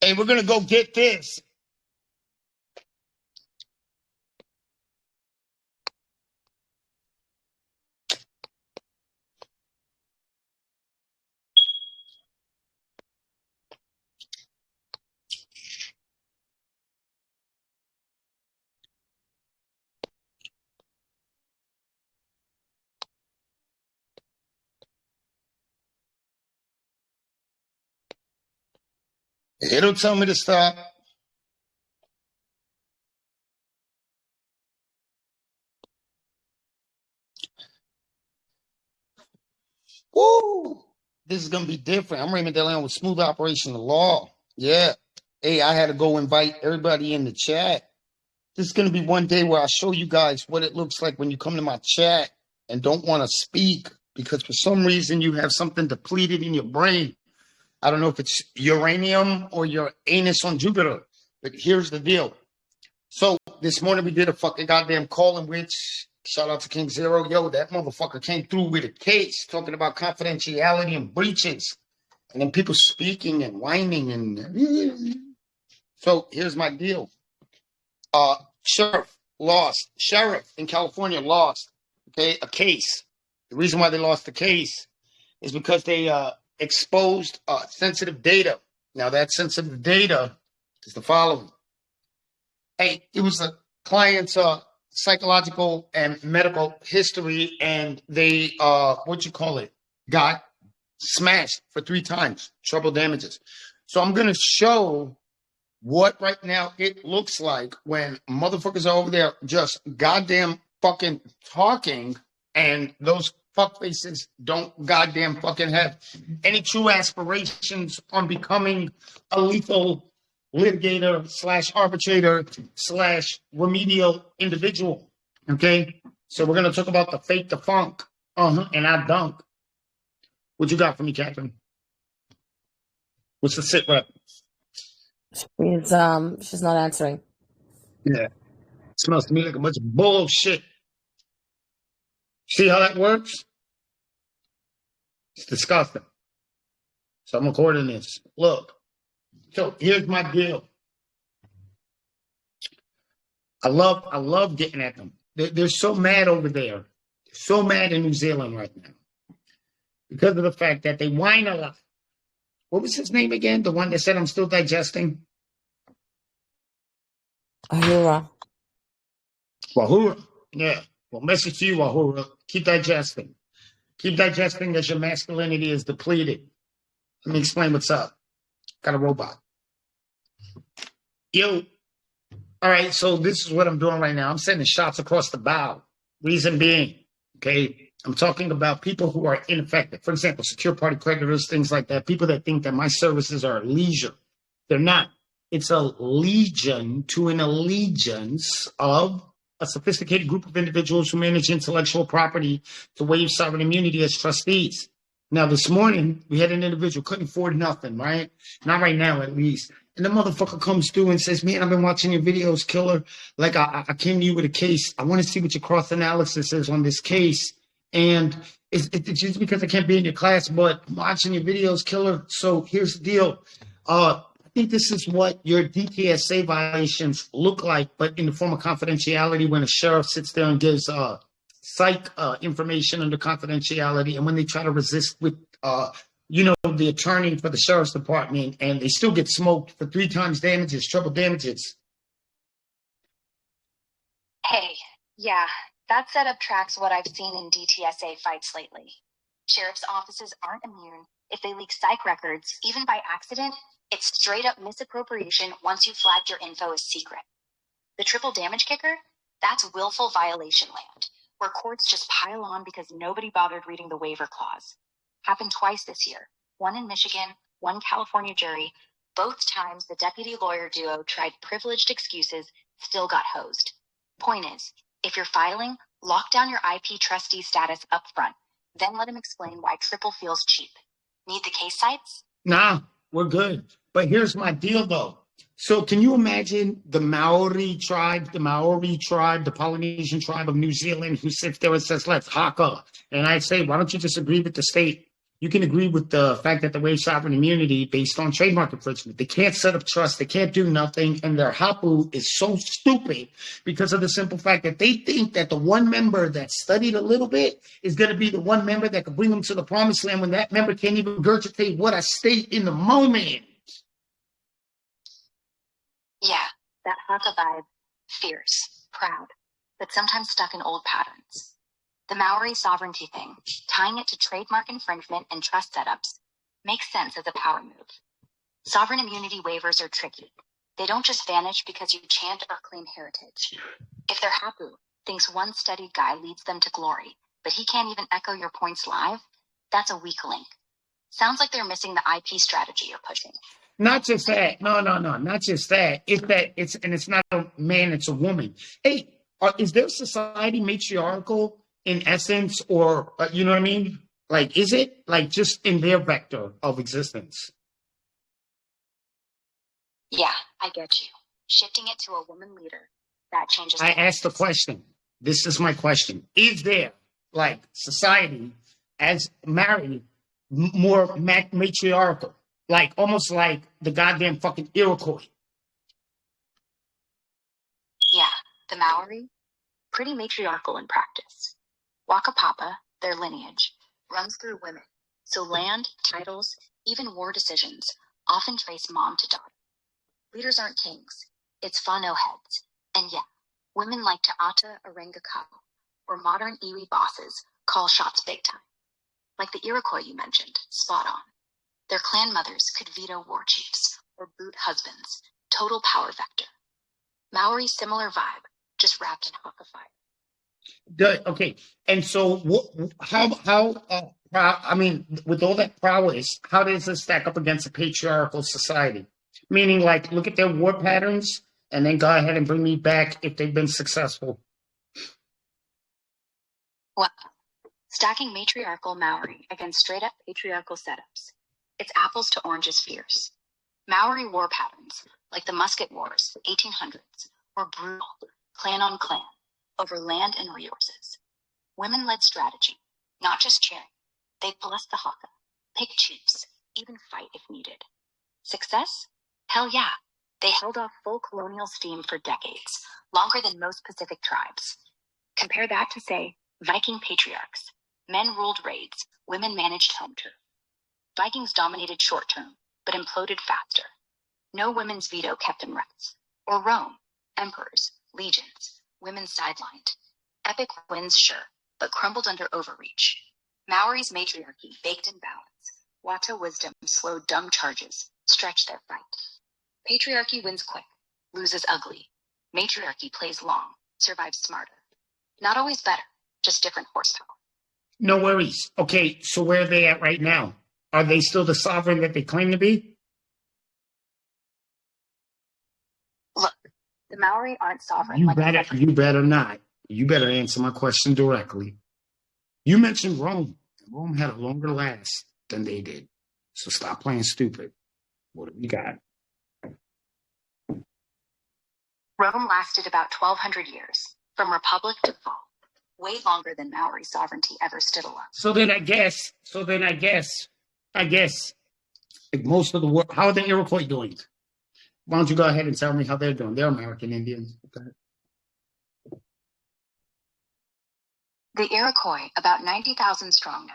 Hey, we're going to go get this. It'll tell me to stop. Woo! This is going to be different. I'm Raymond DeLeon with Smooth Operation of Law. Yeah. Hey, I had to go invite everybody in the chat. This is going to be one day where I show you guys what it looks like when you come to my chat and don't want to speak because for some reason you have something depleted in your brain. I don't know if it's uranium or your anus on Jupiter, but here's the deal. So this morning we did a fucking goddamn call in which, shout out to King Zero, yo, that motherfucker came through with a case talking about confidentiality and breaches. And then people speaking and whining and so here's my deal. Sheriff in California lost, okay, a case. The reason why they lost the case is because they exposed sensitive data. Now that sensitive data is the following. Hey, it was a client's psychological and medical history, and they got smashed for 3 times, treble damages. So I'm gonna show what right now it looks like when motherfuckers are over there just goddamn fucking talking and those fuckfaces don't goddamn fucking have any true aspirations on becoming a lethal litigator / arbitrator / remedial individual. Okay? So we're going to talk about the fake, the funk, and I dunk. What you got for me, Catherine? What's the sit rep? She's not answering. Yeah. Smells to me like a bunch of bullshit. See how that works? It's disgusting. So I'm recording this. Look. So here's my deal. I love getting at them. They're so mad over there. So mad in New Zealand right now. Because of the fact that they whine a lot. What was his name again? The one that said I'm still digesting? Ahura. Wahura. Yeah. Well, message to you, Wahura. Keep digesting. Keep digesting as your masculinity is depleted. Let me explain what's up. Got a robot. Yo. All right, so this is what I'm doing right now. I'm sending shots across the bow. Reason being, okay, I'm talking about people who are ineffective. For example, secure party creditors, things like that. People that think that my services are a leisure. They're not. It's a legion to an allegiance of a sophisticated group of individuals who manage intellectual property to waive sovereign immunity as trustees. Now, this morning, we had an individual, couldn't afford nothing, right? Not right now, at least. And the motherfucker comes through and says, man, I've been watching your videos, killer. Like, I came to you with a case. I want to see what your cross-analysis is on this case. And it's just because I can't be in your class, but I'm watching your videos, killer. So here's the deal. I think this is what your DTSA violations look like, but in the form of confidentiality when a sheriff sits there and gives psych information under confidentiality, and when they try to resist with, the attorney for the sheriff's department, and they still get smoked for 3 times damages, treble damages. Hey, yeah, that setup tracks what I've seen in DTSA fights lately. Sheriff's offices aren't immune. If they leak psych records, even by accident, it's straight up misappropriation once you flagged your info as secret. The triple damage kicker? That's willful violation land, where courts just pile on because nobody bothered reading the waiver clause. Happened twice this year. One in Michigan, one California jury. Both times the deputy lawyer duo tried privileged excuses, still got hosed. Point is, if you're filing, lock down your IP trustee status up front. Then let him explain why triple feels cheap. Need the case sites? Nah, we're good. But here's my deal, though. So can you imagine the Maori tribe, the Polynesian tribe of New Zealand, who sits there and says, let's haka. And I say, why don't you just agree with the state? you can agree with the fact that they waive sovereign immunity based on trademark infringement. They can't set up trust. They can't do nothing. And their hapu is so stupid because of the simple fact that they think that the one member that studied a little bit is going to be the one member that could bring them to the promised land when that member can't even regurgitate what I state in the moment. Yeah, that haka vibe, fierce, proud, but sometimes stuck in old patterns. The Maori sovereignty thing, tying it to trademark infringement and trust setups, makes sense as a power move. Sovereign immunity waivers are tricky. They don't just vanish because you chant or claim heritage. If their hapu thinks one studied guy leads them to glory, but he can't even echo your points live, that's a weak link. Sounds like they're missing the IP strategy you're pushing. Not just that. No, not just that. It's not a man, it's a woman. Hey, is their society matriarchal in essence, or you know what I mean? Like, is it like just in their vector of existence? Yeah, I get you. Shifting it to a woman leader, that changes. I asked the question. This is my question. Is there, like, society as married more matriarchal? Like, almost like the goddamn fucking Iroquois. Yeah, the Maori, pretty matriarchal in practice. Waka Papa, their lineage, runs through women, so land, titles, even war decisions often trace mom to daughter. Leaders aren't kings, it's whānau heads. And yeah, women like Ta'ata Arengakau or modern iwi bosses call shots big time. Like the Iroquois you mentioned, spot on. Their clan mothers could veto war chiefs or boot husbands, total power vector. Maori similar vibe, just wrapped in haka fire. Okay, and so I mean, with all that prowess, how does this stack up against a patriarchal society? Meaning, like, look at their war patterns, and then go ahead and bring me back if they've been successful. Well, stacking matriarchal Maori against straight-up patriarchal setups, it's apples to oranges fierce. Maori war patterns, like the Musket Wars, 1800s, were brutal, clan on clan, over land and resources. Women-led strategy, not just cheering. They'd bless the haka, pick chiefs, even fight if needed. Success? Hell yeah. They held off full colonial steam for decades, longer than most Pacific tribes. Compare that to, say, Viking patriarchs. Men ruled raids, women managed home turf. Vikings dominated short term, but imploded faster. No women's veto kept them rights. Or Rome, emperors, legions, women sidelined. Epic wins, sure, but crumbled under overreach. Maori's matriarchy baked in balance. Wata wisdom slowed dumb charges, stretched their fight. Patriarchy wins quick, loses ugly. Matriarchy plays long, survives smarter. Not always better, just different horsepower. No worries. Okay, so where are they at right now? Are they still the sovereign that they claim to be? Look, the Maori aren't sovereign. You better not. You better answer my question directly. You mentioned Rome. Rome had a longer last than they did. So stop playing stupid. What have you got? Rome lasted about 1,200 years, from republic to fall, way longer than Maori sovereignty ever stood alone. So then I guess, like most of the world, how are the Iroquois doing? Why don't you go ahead and tell me how they're doing? They're American Indians. Okay. The Iroquois, about 90,000 strong now,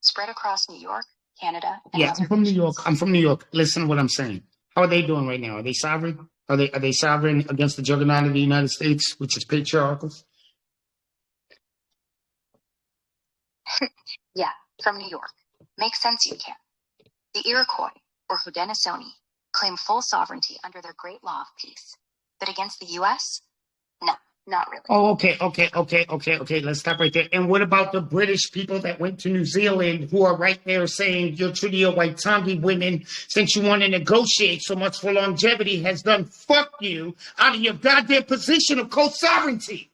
spread across New York, Canada, and yeah, I'm from New York. Listen to what I'm saying. How are they doing right now? Are they sovereign? Are they sovereign against the juggernaut of the United States, which is patriarchal? Yeah, from New York. Makes sense you can. The Iroquois, or Haudenosaunee, claim full sovereignty under their Great Law of Peace. But against the U.S.? No, not really. Oh, okay. Let's stop right there. And what about the British people that went to New Zealand who are right there saying your Treaty of Waitangi women, since you want to negotiate so much for longevity, has done fuck you out of your goddamn position of co-sovereignty?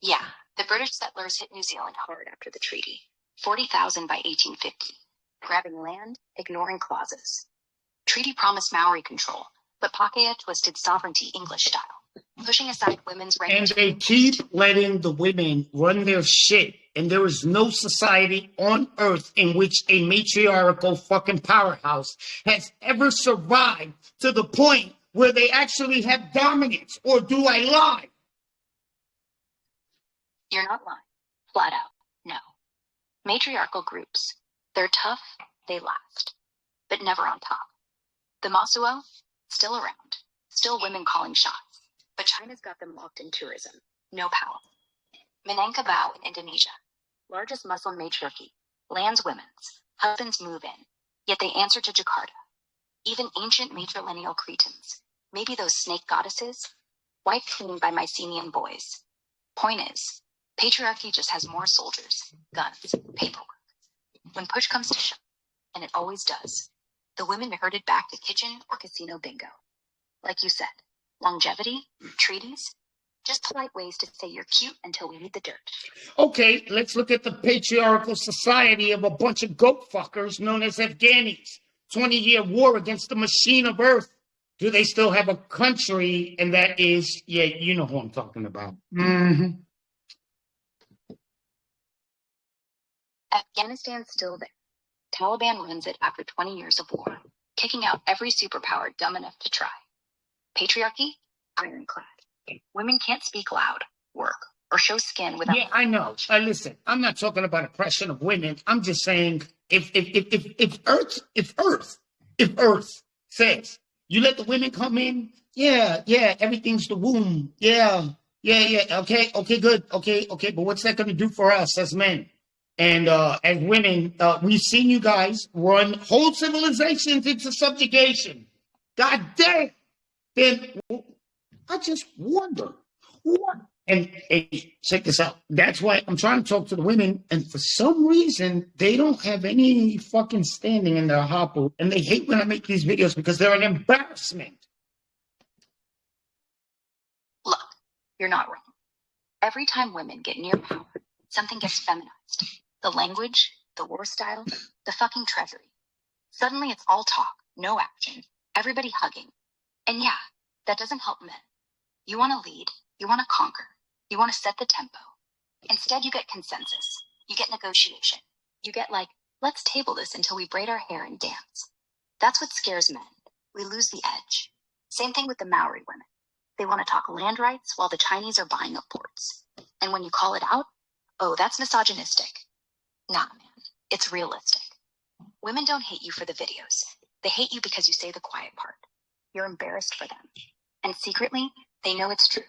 Yeah, the British settlers hit New Zealand hard after the treaty. 40,000 by 1850. Grabbing land, ignoring clauses. Treaty promised Maori control, but Pakea twisted sovereignty English style. pushing aside women's right And to they keep letting the women run their shit. And there is no society on earth in which a matriarchal fucking powerhouse has ever survived to the point where they actually have dominance. Or do I lie? You're not lying. Flat out, no. Matriarchal groups, they're tough, they last, but never on top. The Masuo, still around, still women calling shots, but China's got them locked in tourism, no power. Minangkabau in Indonesia, largest Muslim matriarchy, lands women's, husbands move in, yet they answer to Jakarta. Even ancient matrilineal Cretans, maybe those snake goddesses, wife cleaned by Mycenaean boys. Point is, patriarchy just has more soldiers, guns, paperwork. When push comes to shove, and it always does, the women are herded back to kitchen or casino bingo. Like you said, longevity, treaties, just polite ways to say you're cute until we need the dirt. Okay, let's look at the patriarchal society of a bunch of goat fuckers known as Afghanis. 20-year war against the machine of earth. Do they still have a country? And that is, yeah, you know who I'm talking about. Mm-hmm. Afghanistan's still there. Taliban runs it after 20 years of war, kicking out every superpower dumb enough to try. Patriarchy, ironclad. Women can't speak loud, work, or show skin without... Yeah, I know. Listen, I'm not talking about oppression of women. I'm just saying if Earth says you let the women come in, yeah, everything's the womb. Yeah, okay, good. Okay, but what's that going to do for us as men? And as women, we've seen you guys run whole civilizations into subjugation. God damn. Then I just wonder what. And hey, check this out. That's why I'm trying to talk to the women, and for some reason, they don't have any fucking standing in their hopper, and they hate when I make these videos because they're an embarrassment. Look, you're not wrong. Every time women get near power, something gets feminized. The language, the war style, the fucking treasury. Suddenly it's all talk, no action, everybody hugging. And yeah, that doesn't help men. You want to lead, you want to conquer, you want to set the tempo. Instead, you get consensus, you get negotiation. You get like, let's table this until we braid our hair and dance. That's what scares men. We lose the edge. Same thing with the Maori women. They want to talk land rights while the Chinese are buying up ports. And when you call it out, oh, that's misogynistic. Nah, man, it's realistic. Women don't hate you for the videos. They hate you because you say the quiet part. You're embarrassed for them. And secretly, they know it's true.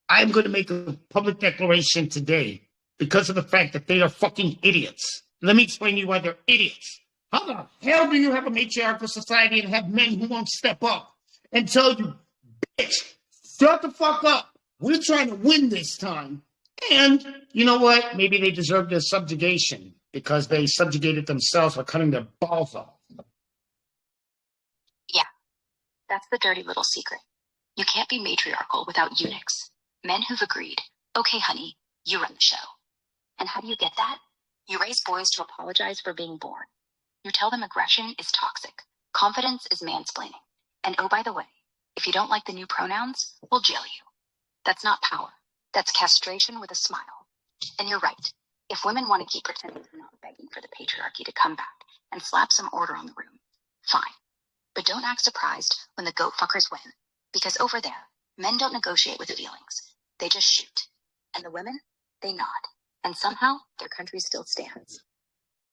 I'm going to make a public declaration today because of the fact that they are fucking idiots. Let me explain to you why they're idiots. How the hell do you have a matriarchal society and have men who won't step up and tell you, bitch, shut the fuck up. We're trying to win this time. And you know what? Maybe they deserve their subjugation because they subjugated themselves by cutting their balls off. Yeah, that's the dirty little secret. You can't be matriarchal without eunuchs. Men who've agreed, okay, honey, you run the show. And how do you get that? You raise boys to apologize for being born. You tell them aggression is toxic. Confidence is mansplaining. And oh, by the way, if you don't like the new pronouns, we'll jail you. That's not power. That's castration with a smile. And you're right. If women want to keep pretending they're not begging for the patriarchy to come back and slap some order on the room, fine. But don't act surprised when the goat fuckers win. Because over there, men don't negotiate with feelings. They just shoot. And the women, they nod. And somehow, their country still stands.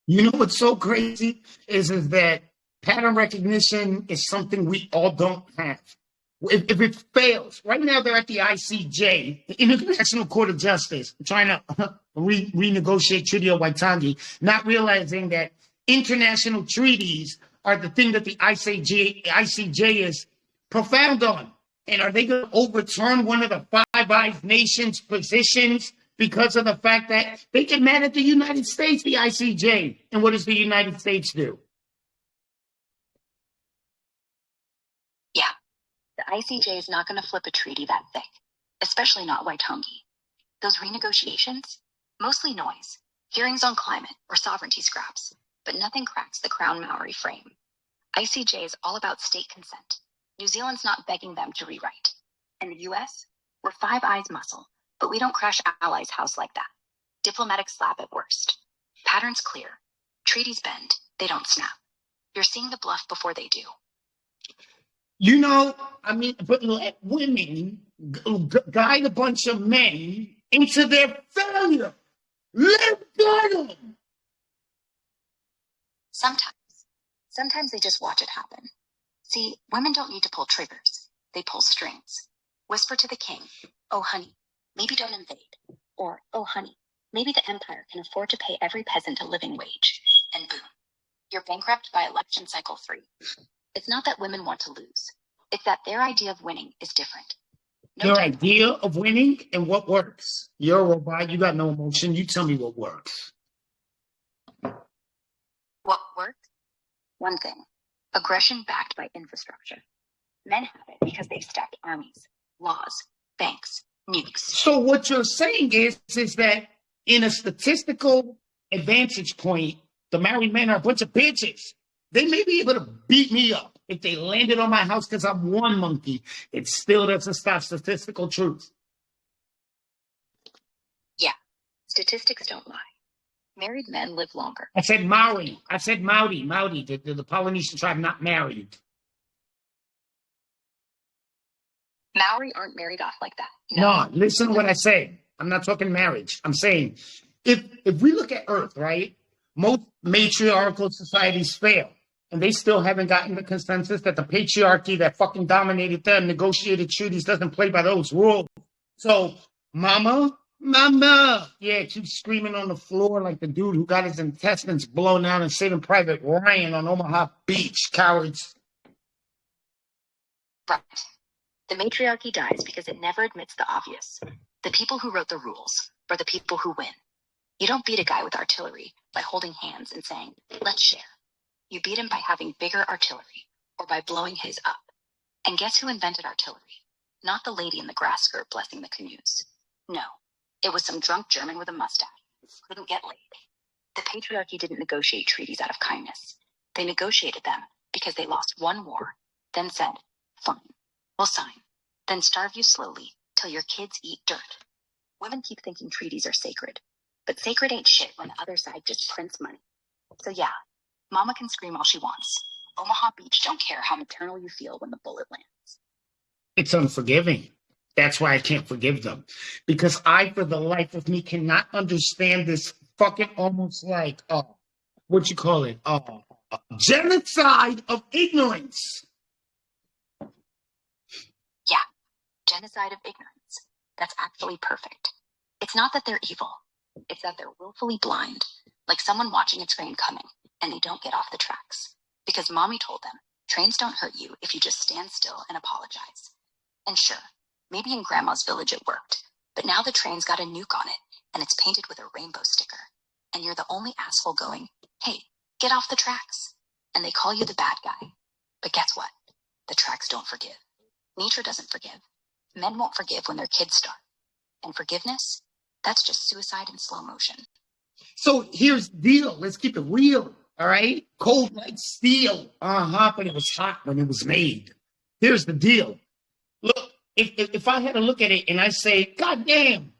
You know what's so crazy is that pattern recognition is something we all don't have. If it fails, right now they're at the ICJ, the International Court of Justice, trying to renegotiate Treaty of Waitangi, not realizing that international treaties are the thing that the ICJ is profound on. And are they going to overturn one of the Five Eyes nations' positions because of the fact that they get mad at the United States, the ICJ? And what does the United States do? Yeah. The ICJ is not going to flip a treaty that thick, especially not Waitangi. Those renegotiations, mostly noise, hearings on climate or sovereignty scraps, but nothing cracks the Crown Maori frame. ICJ is all about state consent. New Zealand's not begging them to rewrite. In the US, we're Five Eyes muscle, but we don't crash allies' house like that. Diplomatic slap at worst. Pattern's clear. Treaties bend, they don't snap. You're seeing the bluff before they do. You know, I mean, but let women guide a bunch of men into their failure. Let them. Sometimes they just watch it happen. See, women don't need to pull triggers. They pull strings. Whisper to the king, "Oh, honey, maybe don't invade." Or, "Oh, honey, maybe the empire can afford to pay every peasant a living wage." And boom, you're bankrupt by election cycle 3. It's not that women want to lose. It's that their idea of winning is different. Your idea of winning and what works. You're a robot. You got no emotion. You tell me what works. What works? One thing. Aggression backed by infrastructure. Men have it because they've stacked armies, laws, banks, nukes. So what you're saying is that in a statistical advantage point, the Maori men are a bunch of bitches. They may be able to beat me up if they landed on my house because I'm one monkey. It still doesn't stop statistical truth. Yeah, statistics don't lie. Married men live longer. I said Maori. I said Maori. Maori, the Polynesian tribe, not married. Maori aren't married off like that. No, listen to what I say. I'm not talking marriage. I'm saying if we look at Earth, right, most matriarchal societies fail. And they still haven't gotten the consensus that the patriarchy that fucking dominated them, negotiated treaties, doesn't play by those rules. So, mama, yeah, keeps screaming on the floor like the dude who got his intestines blown out and Saving Private Ryan on Omaha Beach, cowards. Right. The matriarchy dies because it never admits the obvious. The people who wrote the rules are the people who win. You don't beat a guy with artillery by holding hands and saying, "Let's share." You beat him by having bigger artillery or by blowing his up. And guess who invented artillery? Not the lady in the grass skirt blessing the canoes. No, it was some drunk German with a mustache who couldn't get laid. The patriarchy didn't negotiate treaties out of kindness. They negotiated them because they lost one war, then said, "Fine, we'll sign, then starve you slowly till your kids eat dirt." Women keep thinking treaties are sacred, but sacred ain't shit when the other side just prints money. So yeah, Mama can scream all she wants. Omaha Beach don't care how maternal you feel when the bullet lands. It's unforgiving. That's why I can't forgive them. Because I, for the life of me, cannot understand this fucking almost like, what you call it? Genocide of ignorance. Yeah, genocide of ignorance. That's actually perfect. It's not that they're evil. It's that they're willfully blind, like someone watching a train coming. And they don't get off the tracks. Because mommy told them, trains don't hurt you if you just stand still and apologize. And sure, maybe in grandma's village it worked, but now the train's got a nuke on it, and it's painted with a rainbow sticker. And you're the only asshole going, "Hey, get off the tracks." And they call you the bad guy. But guess what? The tracks don't forgive. Nature doesn't forgive. Men won't forgive when their kids starve. And forgiveness? That's just suicide in slow motion. So here's the deal. Let's keep it real. All right? Cold like steel. But it was hot when it was made. Here's the deal. Look, if I had to look at it and I say, "God damn,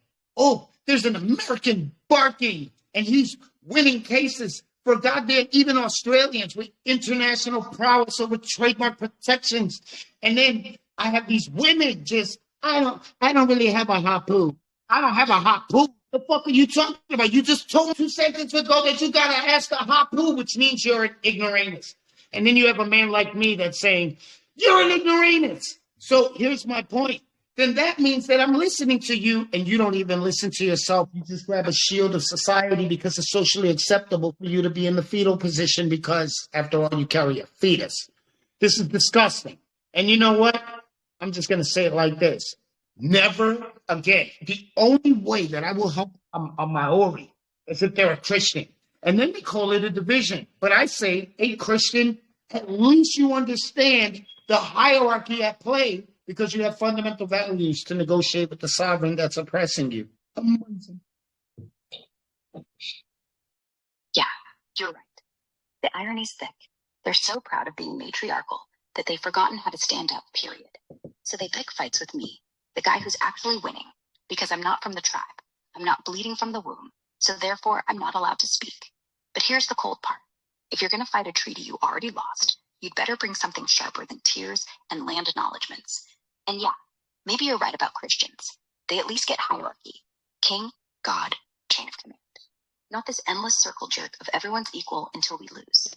there's an American barking and he's winning cases for goddamn even Australians with international prowess over trademark protections." And then I have these women just, I don't really have a hot poo. I don't have a hot poo. The fuck are you talking about? You just told me 2 seconds ago that you gotta ask a hot poo, which means you're an ignoramus. And then you have a man like me that's saying, "You're an ignoramus." So here's my point. Then that means that I'm listening to you and you don't even listen to yourself. You just grab a shield of society because it's socially acceptable for you to be in the fetal position because, after all, you carry a fetus. This is disgusting. And you know what? I'm just going to say it like this. Never again. The only way that I will help a Maori is if they're a Christian. And then they call it a division. But I say, hey, Christian, at least you understand the hierarchy at play because you have fundamental values to negotiate with the sovereign that's oppressing you. Amazing. Yeah, you're right. The irony's thick. They're so proud of being matriarchal that they've forgotten how to stand up, period. So they pick fights with me the guy who's actually winning, because I'm not from the tribe. I'm not bleeding from the womb, so therefore I'm not allowed to speak. But here's the cold part. If you're going to fight a treaty you already lost, you'd better bring something sharper than tears and land acknowledgments. And yeah, maybe you're right about Christians. They at least get hierarchy. King, God, chain of command. Not this endless circle jerk of everyone's equal until we lose.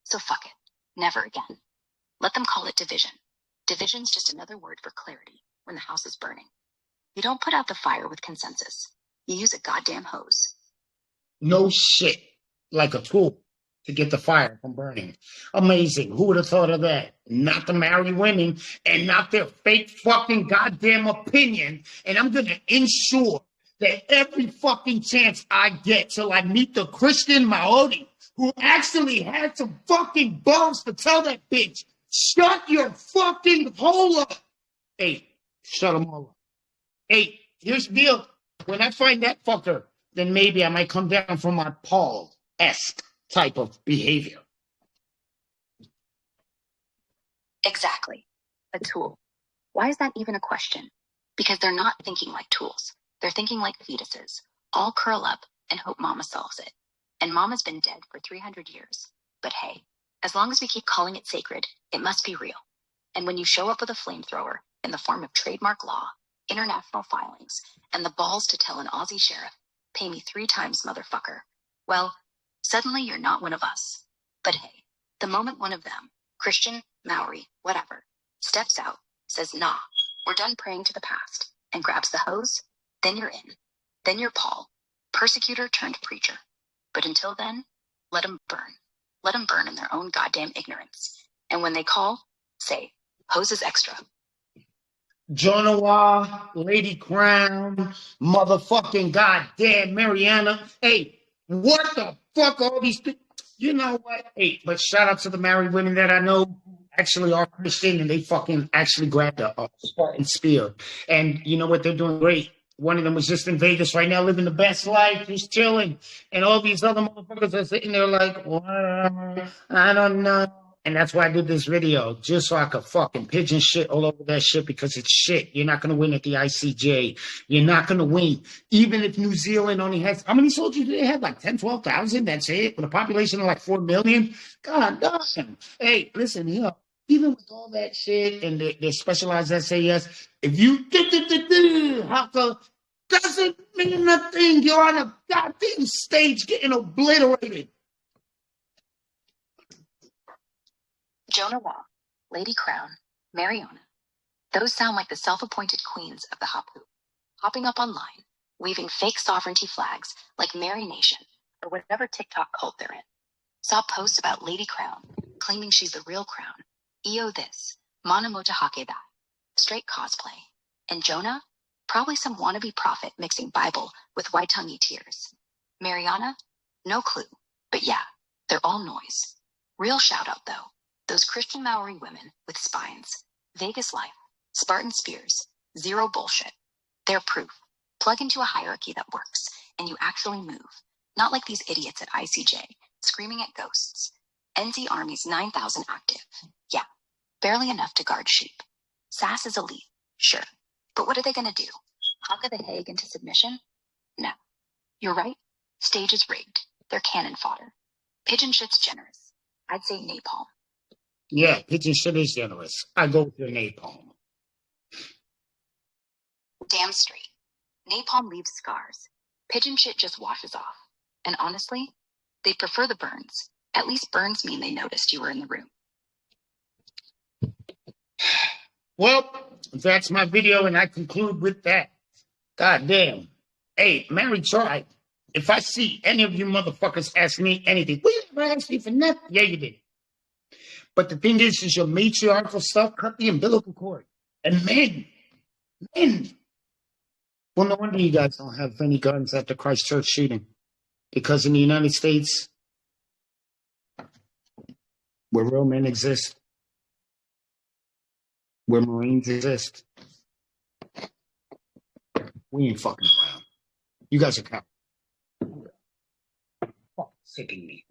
So fuck it. Never again. Let them call it division. Division's just another word for clarity when the house is burning. You don't put out the fire with consensus. You use a goddamn hose. No shit. Like a tool to get the fire from burning. Amazing. Who would have thought of that? Not the Maori women and not their fake fucking goddamn opinion. And I'm going to ensure that every fucking chance I get till I meet the Christian Maori who actually had some fucking balls to tell that bitch, shut your fucking hole up. Hey, shut them all up. Hey, here's the deal. When I find that fucker, then maybe I might come down from my Paul-esque type of behavior. Exactly. A tool. Why is that even a question? Because they're not thinking like tools. They're thinking like fetuses. All curl up and hope mama solves it. And mama's been dead for 300 years. But hey, as long as we keep calling it sacred, it must be real. And when you show up with a flamethrower in the form of trademark law, international filings, and the balls to tell an Aussie sheriff, pay me 3 times, motherfucker, well, suddenly you're not one of us. But hey, the moment one of them, Christian, Maori, whatever, steps out, says, nah, we're done praying to the past, and grabs the hose, then you're in. Then you're Paul, persecutor turned preacher. But until then, let them burn. Let them burn in their own goddamn ignorance. And when they call, say, hoses extra. Jono, Lady Crown, motherfucking goddamn Mariana. Hey, what the fuck all these people? You know what? Hey, but shout out to the married women that I know who actually are Christian and they fucking actually grabbed a Spartan spear. And you know what? They're doing great. One of them was just in Vegas right now, living the best life, just chilling. And all these other motherfuckers are sitting there like, whatever, I don't know. And that's why I did this video, just so I could fucking pigeon shit all over that shit because it's shit. You're not going to win at the ICJ. You're not going to win. Even if New Zealand only has, how many soldiers do they have? Like 10, 12,000? That's it? With a population of like 4 million? God damn. Hey, listen, you know, even with all that shit and their specialized SAS, if you haka, doesn't mean nothing. You're on a goddamn stage getting obliterated. Jono, Lady Crown, Mariana. Those sound like the self-appointed queens of the Hapu, hopping up online, waving fake sovereignty flags like Mary Nation or whatever TikTok cult they're in. Saw posts about Lady Crown, claiming she's the real crown. Io this, Mana Motahake that. Straight cosplay. And Jonah? Probably some wannabe prophet mixing Bible with Waitangi tears. Mariana? No clue. But yeah, they're all noise. Real shout out though. Those Christian Maori women with spines. Vegas life. Spartan spears. Zero bullshit. They're proof. Plug into a hierarchy that works, and you actually move. Not like these idiots at ICJ, screaming at ghosts. NZ Army's 9,000 active. Yeah, barely enough to guard sheep. SAS is elite, sure. But what are they gonna do? Haka the Hague into submission? No. You're right. Stage is rigged. They're cannon fodder. Pigeon shit's generous. I'd say napalm. Yeah, pigeon shit is generous. I go with your napalm. Damn straight. Napalm leaves scars. Pigeon shit just washes off. And honestly, they prefer the burns. At least burns mean they noticed you were in the room. Well, that's my video, and I conclude with that. God damn. Hey, Mary tried. If I see any of you motherfuckers ask me anything, we never asked you for nothing. Yeah, you did. But the thing is your matriarchal stuff, cut the umbilical cord. And men. Well, no wonder you guys don't have any guns at the Christchurch shooting. Because in the United States, where real men exist, where Marines exist, we ain't fucking around. You guys are cowards. Fuck, sicking me.